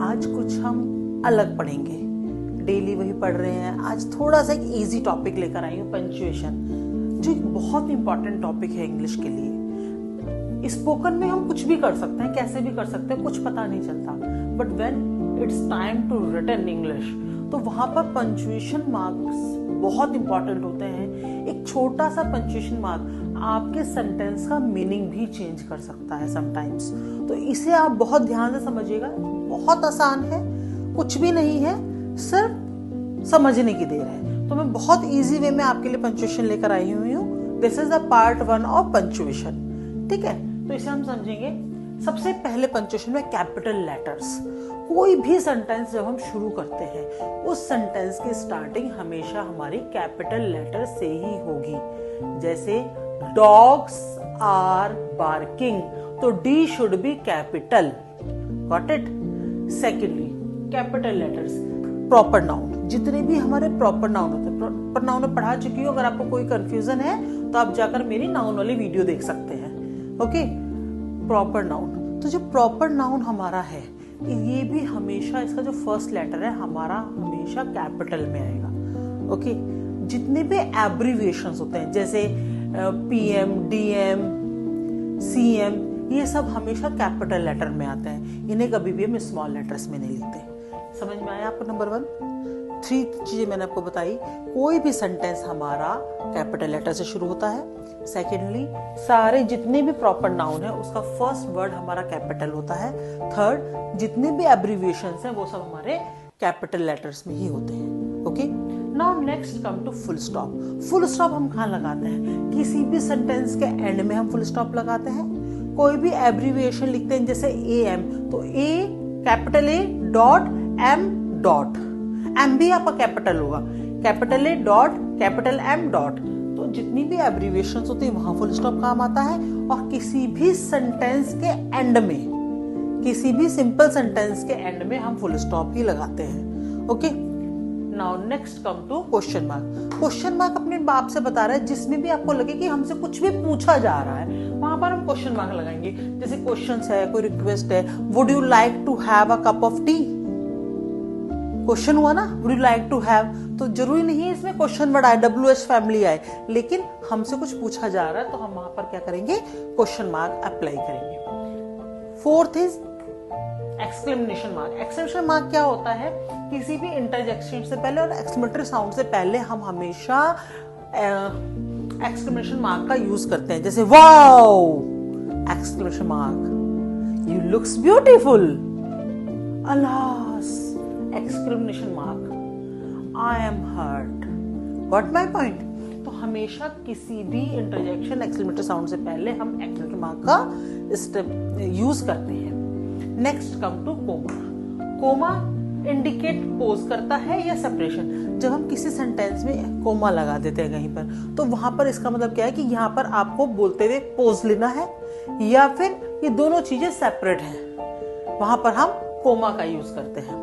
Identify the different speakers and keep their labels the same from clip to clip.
Speaker 1: आज कुछ हम अलग पढ़ेंगे। डेली वही पढ़ रहे हैं, आज थोड़ा सा एक इजी टॉपिक लेकर आई हूँ, पंक्चुएशन, जो एक बहुत इंपॉर्टेंट टॉपिक है इंग्लिश के लिए। स्पोकन में हम कुछ भी कर सकते हैं, कैसे भी कर सकते हैं, कुछ पता नहीं चलता, but when it's time to written English तो वहां पर पंक्चुएशन मार्क्स बहुत इंपॉर्टेंट होते हैं। एक छोटा सा पंक्चुएशन मार्क आपके सेंटेंस का मीनिंग भी चेंज कर सकता है समटाइम्स। तो इसे आप बहुत ध्यान से समझिएगा, बहुत आसान है, कुछ भी नहीं है, सिर्फ समझने की देर है। तो मैं बहुत इजी वे में आपके लिए पंक्चुएशन लेकर आई हुई हूँ। This is the part 1 of punctuation, ठीक है। तो इसे हम समझेंगे। सबसे पहले पंक्चुएशन में कैपिटल लेटर्स। कोई भी सेंटेंस जब हम शुरू करते हैं उस सेंटेंस की स्टार्टिंग हमेशा हमारी कैपिटल लेटर से ही होगी। जैसे डॉग्स आर बार्किंग, तो D should be capital, got it. Secondly capital letters proper noun, जितने भी हमारे प्रॉपर नाउन होते हैं, प्रॉपर नाउन में पढ़ा चुकी हूँ। अगर आपको कोई कंफ्यूजन है तो आप जाकर मेरी नाउन वाली वीडियो देख सकते हैं, ओके। प्रॉपर नाउन, तो जो प्रॉपर नाउन हमारा है ये भी हमेशा, इसका जो फर्स्ट लेटर है हमारा हमेशा कैपिटल में आएगा, ओके। जितने भी एब्रीविएशंस होते हैं जैसे पीएम, डीएम, सीएम, ये सब हमेशा कैपिटल लेटर में आते हैं। इन्हें कभी भी हम स्मॉल लेटर्स में नहीं लिखते। समझ में आया आपको? नंबर 1, 3 चीजें मैंने आपको बताई। कोई भी सेंटेंस हमारा कैपिटल लेटर से शुरू होता है। सेकेंडली, सारे जितने भी प्रॉपर नाउन है उसका फर्स्ट वर्ड हमारा कैपिटल होता है। थर्ड, जितने भी एब्रीविएशंस हैं वो सब हमारे कैपिटल लेटर्स में ही होते हैं, okay. Now next come to full stop. Full stop हम कहाँ लगाते हैं? किसी भी सेंटेंस के एंड में हम फुल स्टॉप लगाते हैं। कोई भी एब्रीविएशन लिखते हैं जैसे एम, तो A capital A dot M dot, M भी आपका कैपिटल होगा, capital A dot capital M dot. तो जितनी भी एब्रीविएशन होती है वहां फुल स्टॉप काम आता है। और किसी भी सेंटेंस के एंड में, किसी भी सिंपल सेंटेंस के एंड में हम फुल स्टॉप ही लगाते हैं, okay. Now next come to question mark. Question mark अपने बाप से बता रहा है, जिसमें भी आपको लगे कि हमसे कुछ भी पूछा जा रहा है वहां पर हम क्वेश्चन मार्क लगाएंगे। जैसे क्वेश्चन है, कोई रिक्वेस्ट है, would you like to have a cup of tea, question हुआ ना, would you like to have. तो जरूरी नहीं है इसमें क्वेश्चन वर्ड आए, WH फैमिली आए, लेकिन हमसे कुछ पूछा जा रहा है तो हम वहां पर क्या करेंगे? क्वेश्चन मार्क अप्लाई करेंगे। Fourth is exclamation mark. Exclamation mark क्या होता है? किसी भी इंटरजेक्शन से पहले और एक्सक्लेमेटरी साउंड से पहले हम हमेशा एक्सक्लेमेशन मार्क का यूज करते हैं। जैसे wow, exclamation mark, you looks beautiful, alas, exclamation mark, I am hurt, got my point. तो हमेशा किसी भी इंटरजेक्शन एक्सक्लेमेटरी साउंड से पहले हम एक्सक्लेमेशन मार्क का यूज करते हैं। Next come to comma. Comma indicate pause करता है या सेपरेशन। जब हम किसी सेंटेंस में कोमा लगा देते हैं कहीं पर, तो वहां पर इसका मतलब क्या है कि यहाँ पर आपको बोलते हुए पोज लेना है या फिर ये दोनों चीजें सेपरेट हैं, वहां पर हम कोमा का यूज करते हैं।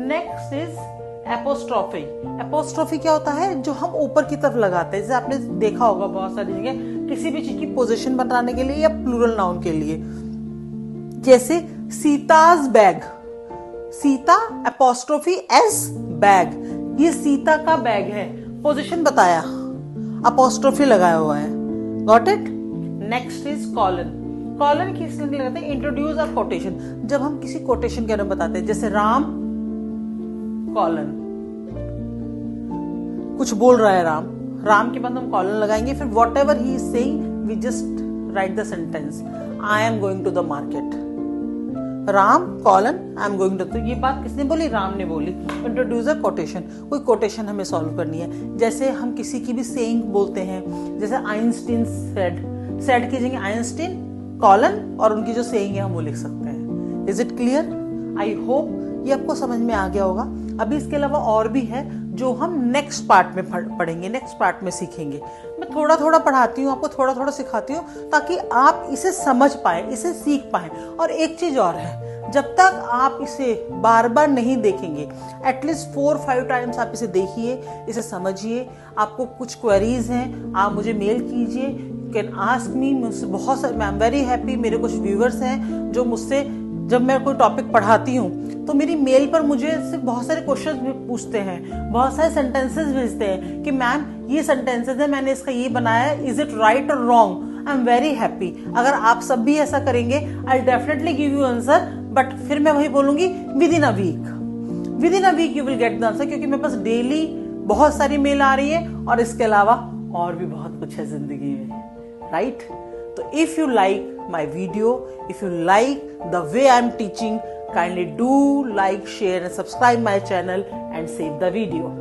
Speaker 1: Next is apostrophe. एपोस्ट्रोफी क्या होता है? जो हम ऊपर की तरफ लगाते हैं। जैसे आपने देखा होगा बहुत सारी जगह किसी भी चीज की पोजीशन बताने के लिए या प्लूरल नाउन के लिए, जैसे Sita's bag, Sita apostrophe S bag, ये सीता का बैग है, पोजीशन बताया, एपोस्ट्रोफी लगाया हुआ है, got it. Next is colon. Colon किस लिए लगाते हैं? Introduce a quotation. जब हम किसी कोटेशन के बारे में बताते हैं, जैसे राम कॉलन, कुछ बोल रहा है राम, राम के बाद हम कॉलन लगाएंगे, फिर whatever he is saying we just write the sentence, I am going to the market, Ram colon I am going to. तो ये बात किसने बोली? राम ने बोली। इंट्रोड्यूस अ कोटेशन, कोई कोटेशन हमें सॉल्व करनी है। जैसे हम किसी की भी सेइंग बोलते हैं, जैसे आइंस्टीन सेड, सेड की जगह आइंस्टीन कॉलन और उनकी जो सेइंग है हम वो लिख सकते हैं। Is it clear? I hope ये आपको समझ में आ गया होगा। अभी इसके अलावा और भी है जो हम नेक्स्ट पार्ट में पढ़ेंगे, नेक्स्ट पार्ट में सीखेंगे। मैं थोड़ा थोड़ा पढ़ाती हूँ आपको, थोड़ा थोड़ा सिखाती हूँ ताकि आप इसे समझ पाए, इसे सीख पाए। और एक चीज और है, जब तक आप इसे बार बार नहीं देखेंगे, एटलीस्ट 4-5 टाइम्स आप इसे देखिए, इसे समझिए। आपको कुछ क्वेरीज हैं आप मुझे मेल कीजिए, कैन आस्क मी। मुझसे बहुत सारे, आई एम वेरी हैप्पी, मेरे कुछ व्यूअर्स हैं जो मुझसे जब मैं कोई टॉपिक पढ़ाती हूँ तो मेरी मेल पर मुझे से बहुत सारे क्वेश्चंस भी पूछते हैं, बहुत सारे सेंटेंसेस भेजते हैं कि मैम ये सेंटेंसेस है, मैंने इसका ये बनाया है, इज इट राइट और wrong. I am very happy. अगर आप सब भी ऐसा करेंगे I definitely give you answer, but फिर मैं वही बोलूंगी within a week you will get the answer, क्योंकि मेरे पास डेली बहुत सारी मेल आ रही है और इसके अलावा और भी बहुत कुछ है जिंदगी में, राइट? तो if you like my video, if you like the way I'm teaching, kindly do like, share and subscribe my channel and save the video.